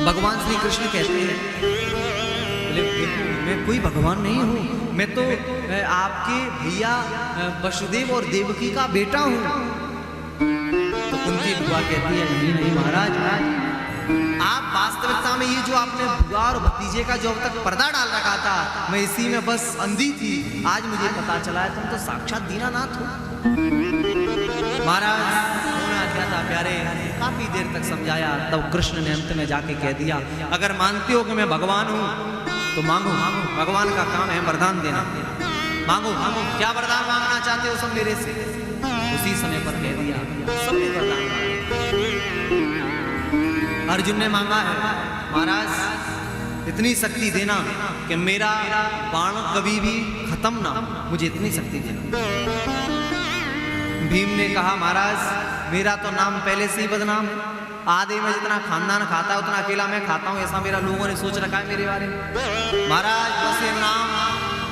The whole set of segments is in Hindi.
भगवान श्री कृष्ण कहते हैं, मैं कोई भगवान नहीं हूँ, मैं तो आपके भैया वसुदेव और देवकी का बेटा हूँ। तो कुंती बुआ कहती है, नहीं महाराज, आप वास्तविकता में ये जो आपने बुआ और भतीजे का जो अब तक पर्दा डाल रखा था, मैं इसी में बस अंधी थी। आज मुझे पता चला है तुम तो साक्षात दीनानाथ हो। महाराज होना क्या था प्यारे, काफी देर तक समझाया, तब कृष्ण ने अंत में जाके कह दिया, अगर मानते हो कि मैं भगवान हूँ तो मांगो, भगवान का काम है वरदान देना। मांगो, क्या वरदान मांगना चाहते हो सब मेरे से। उसी समय पर कह दिया, सबने वरदान मांगा। अर्जुन ने मांगा है, महाराज इतनी शक्ति देना कि मेरा बाण कभी भी खत्म ना, मुझे इतनी शक्ति देना। भीम ने कहा, महाराज मेरा तो नाम पहले से ही बदनाम है, आधे में जितना खानदान खाता है उतना अकेला मैं खाता हूँ, ऐसा मेरा लोगों ने सोच रखा है मेरे बारे में। महाराज बस ये नाम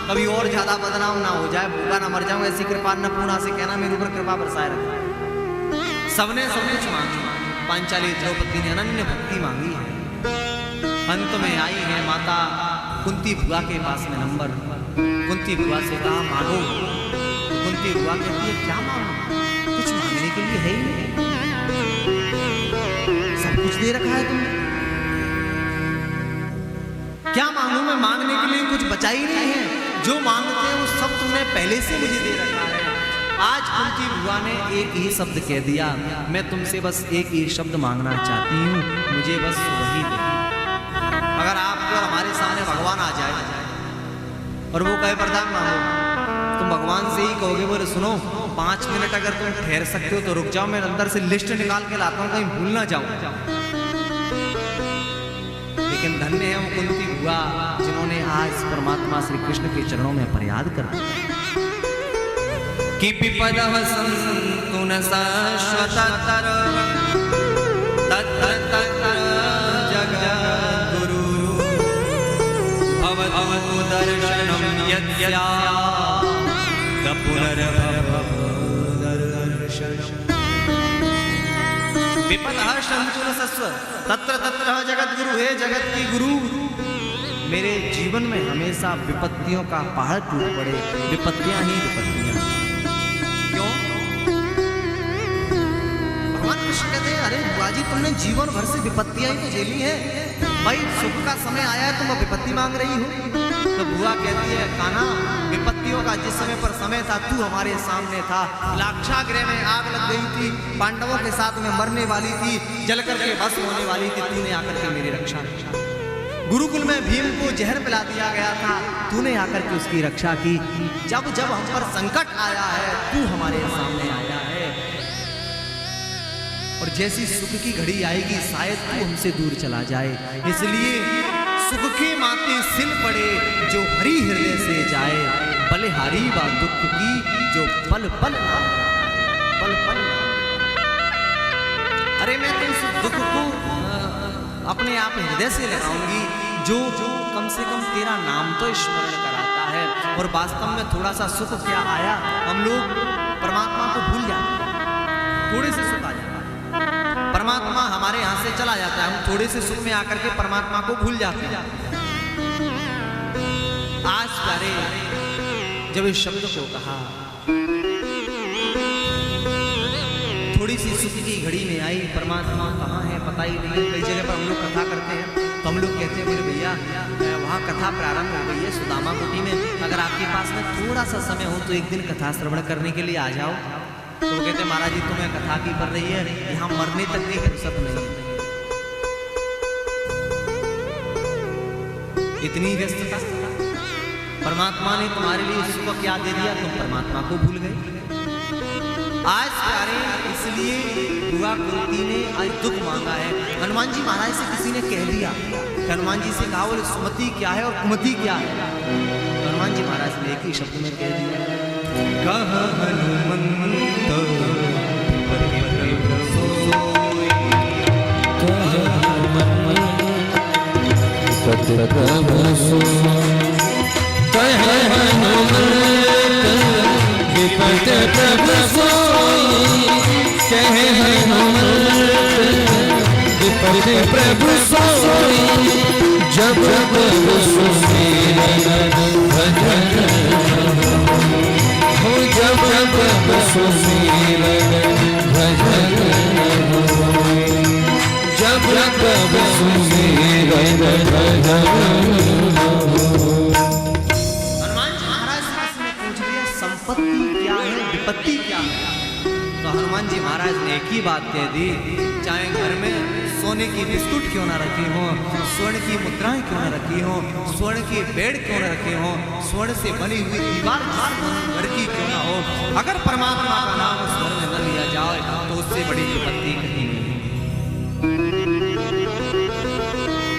कभी और ज्यादा बदनाम ना हो जाए, भूखा ना मर जाऊं, ऐसी कृपा अन्नपूर्णा से कहना मेरे ऊपर कृपा बरसाए रखा। सबने सब कुछ मांगा, पांचाली द्रौपदी ने अनन्य भक्ति मांगी है। अंत में आई है माता कुंती बुआ के पास में नंबर। कुंती बुआ से कहा मांगो, तो कुंती बुआ कहती है, क्या मांगो, कुछ मांगने के लिए है ही नहीं, सब कुछ दे रखा है तुमने, क्या मांगू मैं, मांगने के लिए कुछ बचा ही नहीं है, जो मांगते हैं वो सब तुमने पहले से मुझे दे रखा है। आज कुंती बुआ ने एक ही शब्द कह दिया, मैं तुमसे बस एक ही शब्द मांगना चाहती हूँ, मुझे बस वही दे। अगर आपको हमारे सामने भगवान आ जाए और वो कहे वरदान मांगो, तुम भगवान से ही कहोगे, बोले सुनो 5 मिनट अगर तुम ठहर सकते हो तो रुक जाओ, मैं अंदर से लिस्ट निकाल के लाता हूँ, कहीं भूल ना जाओ। लेकिन धन्य है वो कुंती बुआ जिन्होंने आज परमात्मा श्री कृष्ण के चरणों में फरियाद कर दी कि विपदः सन्तु न शाश्वततर तत्र जगद्गुरु भवतु दर्शनं यस्याः पुनर्भवः दर्शनम्। विपदः सन्तु न शाश्वततर तत्र जगद्गुरु, हे जगत की गुरु, मेरे जीवन में हमेशा विपत्तियों का पहाड़ टूट पड़े, विपत्तियां ही विपत्तियां। क्यों? भगवान कृष्ण कहते हैं, अरे बुआ जी तुमने जीवन भर से विपत्तियां ही तो झेली है, भाई सुख का समय आया है तुम विपत्ति मांग रही हो। तो बुआ कहती है, कान्हा विपत्तियों का जिस समय पर समय था तू हमारे सामने था, लाक्षागृह में आग लग गई थी, पांडवों के साथ में मरने वाली थी, जलकर के भस्म होने वाली थी, तूने आकर के मेरी रक्षा की। गुरुकुल में भीम को जहर पिला दिया गया था, तूने आकर के उसकी रक्षा की। जब जब हम पर संकट आया है तू हमारे सामने आया है, और जैसी सुख की घड़ी आएगी शायद तू हमसे दूर चला जाए, इसलिए सुख के माथे सिल पड़े जो हरि हृदय से जाए, बलिहारी बा दुख की जो पल पल ना, पल पल ना। अरे मैं तो इस दुख को अपने आप हृदय से लगाऊंगी जो कम से कम तेरा नाम तो स्मरण कराता है। और वास्तव में थोड़ा सा सुख क्या आया, हम लोग परमात्मा को भूल जाते हैं, थोड़े से सुख आ जाता है, परमात्मा हमारे यहाँ से चला जाता है, हम थोड़े से सुख में आकर के परमात्मा को भूल जाते हैं। आज प्यारे जब इस शब्द को कहा, थोड़ी सी सुख की घड़ी में आई, परमात्मा कहाँ है पता ही नहीं। कई जगह पर हम लोग कथा करते हैं तो हम लोग कहते हैं, मेरे भैया वहाँ कथा प्रारंभ हो गई है सुदामा कुटी में, अगर आपके पास में थोड़ा सा समय हो तो एक दिन कथा श्रवण करने के लिए आ जाओ। तो वो कहते हैं, महाराज जी तुम्हें कथा की पड़ रही है, यहाँ मरने तक की फुर्सत नहीं, इतनी व्यस्तता। परमात्मा ने तुम्हारे लिए सुख क्या दे दिया, तुम परमात्मा को भूल गए। आज प्यारे इसलिए बुआ कुंती ने आज दुख मांगा है। हनुमान जी महाराज से किसी ने कह दिया, हनुमान जी से कहा, बोले सुमति क्या है और कुमति क्या है। हनुमान जी महाराज ने एक ही शब्द में कह दिया, कहा हनुमंत विपद प्रभु सोई, कहे हनुमंत विपद प्रभु सोई। सुमिरन भजन होए, जब तब सुमिरन भजन होए। हनुमान जी महाराज से पूछ लिया संपत्ति क्या है, विपत्ति क्या है? तो हनुमान जी महाराज ने एक ही बात कह दी, चाहे घर में सोने की बिस्कुट क्यों ना रखी हो, स्वर्ण की मुद्राएं क्यों ना रखी हो, स्वर्ण की बेड क्यों ना रखे हो, स्वर्ण से बनी हुई दीवार घर की क्यों ना हो, अगर परमात्मा का नाम उस घर में न लिया जाए तो उससे बड़ी विपत्ति कहीं नहीं।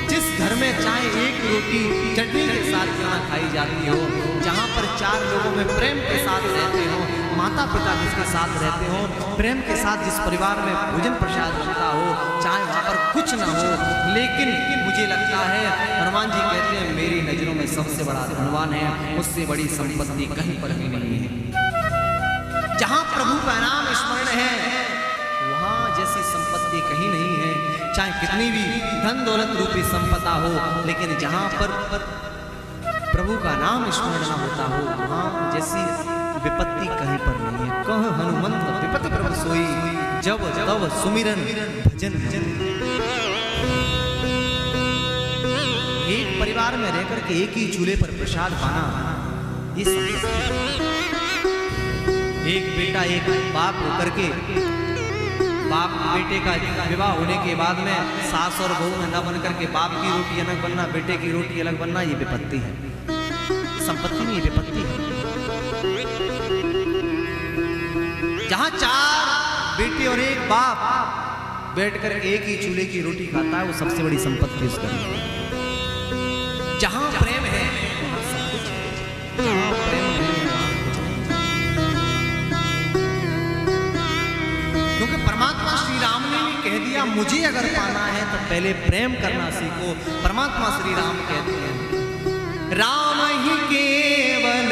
जिस घर में चाहे एक रोटी चटनी के साथ क्यों ना खाई जाती हो, जहाँ पर 4 लोगों में प्रेम के साथ रहते हो, माता पिता जिसके साथ रहते हो, प्रेम के साथ जिस परिवार में भोजन प्रसाद बनता हो, चाहे वहाँ पर कुछ ना हो, लेकिन मुझे लगता है हनुमान जी कहते हैं मेरी नजरों में सबसे बड़ा धनवान है, उससे बड़ी संपत्ति कहीं पर भी नहीं है। जहाँ प्रभु का नाम स्मरण है वहाँ जैसी संपत्ति कहीं नहीं है, चाहे कितनी भी धन दौलत रूपी संपदा हो, लेकिन जहाँ पर प्रभु का नाम स्मरण न होता हो वहाँ जैसी विपत्ति कहीं पर नहीं है। कह हनुमंत विपत्ति प्रभु सोई, जब तब सुमिरन भजन भजन। एक परिवार में रहकर के एक ही चूल्हे पर प्रसाद पाना ये संपत्ति। एक बेटा एक बाप होकर के, बाप बेटे का विवाह होने के बाद में सास और बहू में न बन करके बाप की रोटी अलग बनना, बेटे की रोटी अलग बनना, ये विपत्ति है। संपत्ति नहीं, विपत्ति है। जहां 4 बेटे और एक बाप बैठकर एक ही चूल्हे की रोटी खाता है, वो सबसे बड़ी संपत्ति उसका। जहां प्रेम है वहां सब कुछ है, जहां प्रेम नहीं है वहां कुछ नहीं। क्योंकि परमात्मा श्री राम ने भी कह दिया मुझे अगर पाना है तो पहले प्रेम करना सीखो। परमात्मा श्री राम कहते हैं राम ही केवल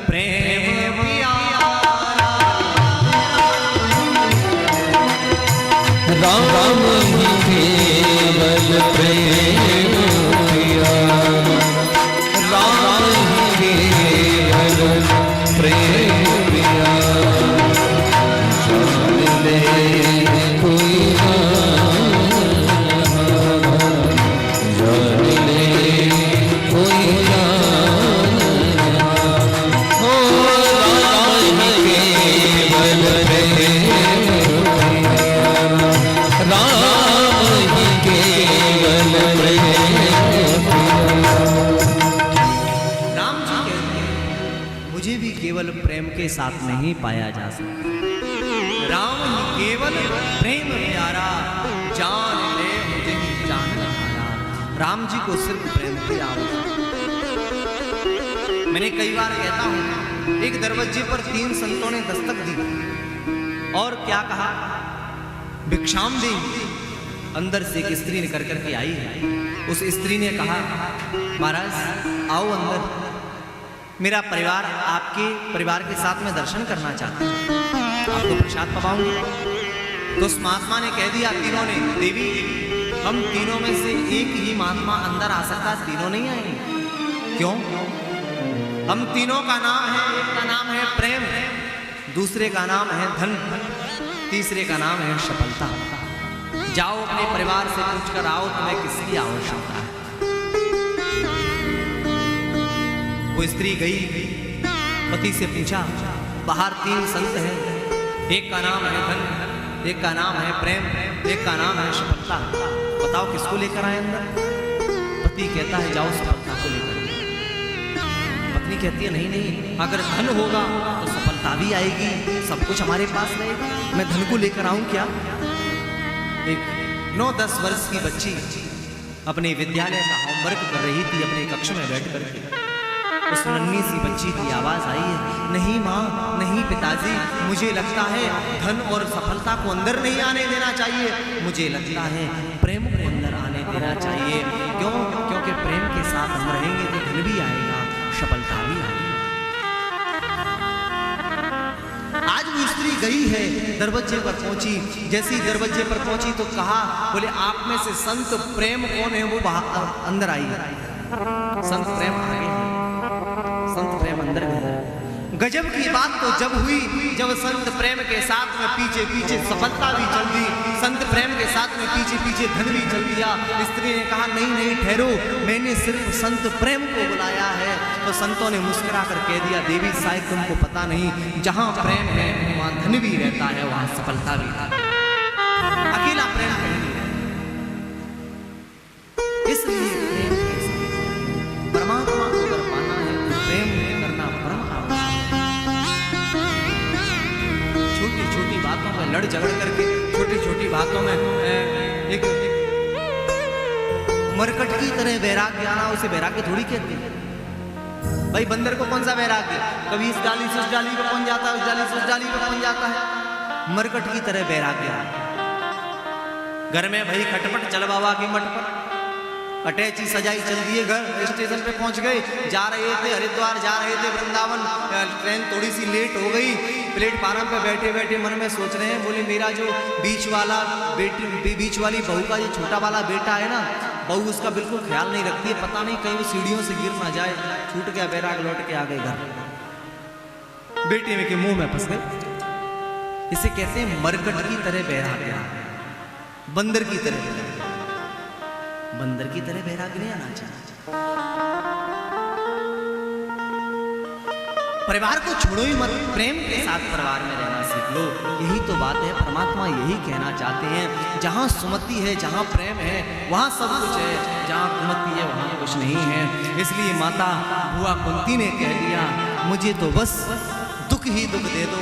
प्रेम प्यारा, राम ही केवल प्रेम प्यारा, राम ही केवल प्रेम प्यारा, जान ले कोई केवल प्रेम के साथ नहीं पाया जा सकता। राम ही केवल प्रेम प्यारा, जान ले मुझे ही जान हारा। राम जी को सिर्फ प्रेम की आवश्यकता। मैंने कई बार कहता हूं, एक दरवाजे पर 3 संतों ने दस्तक दी और क्या कहा, भिक्षाम दी। अंदर से एक स्त्री निकल करके आई है। उस स्त्री ने कहा महाराज आओ अंदर, मेरा परिवार आपके परिवार के साथ में दर्शन करना चाहता हूं, आपको प्रसाद पवाऊंगी। तो उस महात्मा ने कह दिया, तीनों ने, देवी हम तीनों में से एक ही महात्मा अंदर आ सकता, तीनों नहीं आएंगे। क्यों? हम तीनों का नाम है, एक का नाम है प्रेम, दूसरे का नाम है धन, तीसरे का नाम है सफलता। जाओ अपने परिवार से पूछ कर आओ तुम्हें किसकी आवश्यकता है। वो स्त्री गई, पति से पूछा, बाहर 3 संत हैं, एक का नाम है धन, एक का नाम है प्रेम, एक का नाम है सफलता, बताओ किसको लेकर आए अंदर। पति कहता है जाओ सफलता को लेकर। पत्नी कहती है नहीं नहीं, अगर धन होगा तो सफलता भी आएगी, सब कुछ हमारे पास रहेगा, मैं धन को लेकर आऊं क्या। एक 9-10 वर्ष की बच्ची अपने विद्यालय का होमवर्क कर रही थी अपने कक्ष में बैठ करके। उस नन्ही सी बच्ची की आवाज आई है, नहीं माँ नहीं पिताजी, मुझे लगता है धन और सफलता को अंदर नहीं आने देना चाहिए, मुझे लगता है प्रेम को अंदर आने देना चाहिए। क्यों? क्योंकि प्रेम के साथ हम रहेंगे तो धन भी आएगा, सफलता भी आएगी। आज वो स्त्री गई है, दरवाजे पर पहुंची, जैसी दरवाजे पर पहुंची तो कहा, बोले आप में से संत प्रेम कौन है, वो बाहर अंदर आई। संत प्रेम आगे, संत प्रेम अंदर गए। गजब की बात तो जब हुई जब संत प्रेम के साथ में पीछे पीछे सफलता भी चल दी, संत प्रेम के साथ में पीछे पीछे धन भी चल दिया। स्त्री ने कहा नहीं नहीं ठहरो, मैंने सिर्फ संत प्रेम को बुलाया है। तो संतों ने मुस्कुरा कर कह दिया देवी शायद तुमको पता नहीं, जहां प्रेम है वहां धन भी रहता है, वहां सफलता भी रहती है। अकेला प्रेम कहीं नहीं रहता। इसलिए प्रेम के साथ परमात्मा को अगर पाना है तो प्रेम करना परम आवश्यक। छोटी छोटी बातों में लड़ झगड़ करके, छोटी छोटी बातों में एक मरकट की तरह वैराग्य आना, उसे वैराग्य थोड़ी कहते हैं। भाई बंदर को कौन सा वैराग्य, कभी इस डाली से उस डाली पे पहुंच जाता है, उस डाली से उस डाली पे पहुंच जाता है। मरकट की तरह वैराग्य घर में भाई खटपट चल बाबा की मठ पर अटैची सजाई चल दिए, घर स्टेशन पे पहुंच गए, जा रहे थे हरिद्वार, जा रहे थे वृंदावन, ट्रेन थोड़ी सी लेट हो गई। प्लेटफार्म पे बैठे बैठे मन में सोच रहे हैं, बोले मेरा जो बीच वाली बहू का जो छोटा वाला बेटा है ना, बहू उसका बिल्कुल ख्याल नहीं रखती है, पता नहीं कहीं वो सीढ़ियों से गिर ना जाए। छूट गया बैराग, लौट के आ गए घर, बेटे में के मुंह में फंस गए। इसे कहते हैं मरकट की तरह वैराग्य, बंदर की तरह, बंदर की तरह वैराग्य नहीं आना चाहिए। परिवार को छोड़ो ही मत, प्रेम के साथ परिवार में रहना सीख लो। यही तो बात है, परमात्मा यही कहना चाहते हैं, जहां सुमति है, जहां प्रेम है, वहां सब कुछ है, जहां कुमति है वहां कुछ नहीं है। इसलिए माता बुआ कुंती ने कह दिया मुझे तो बस दुख ही दुख दे दो,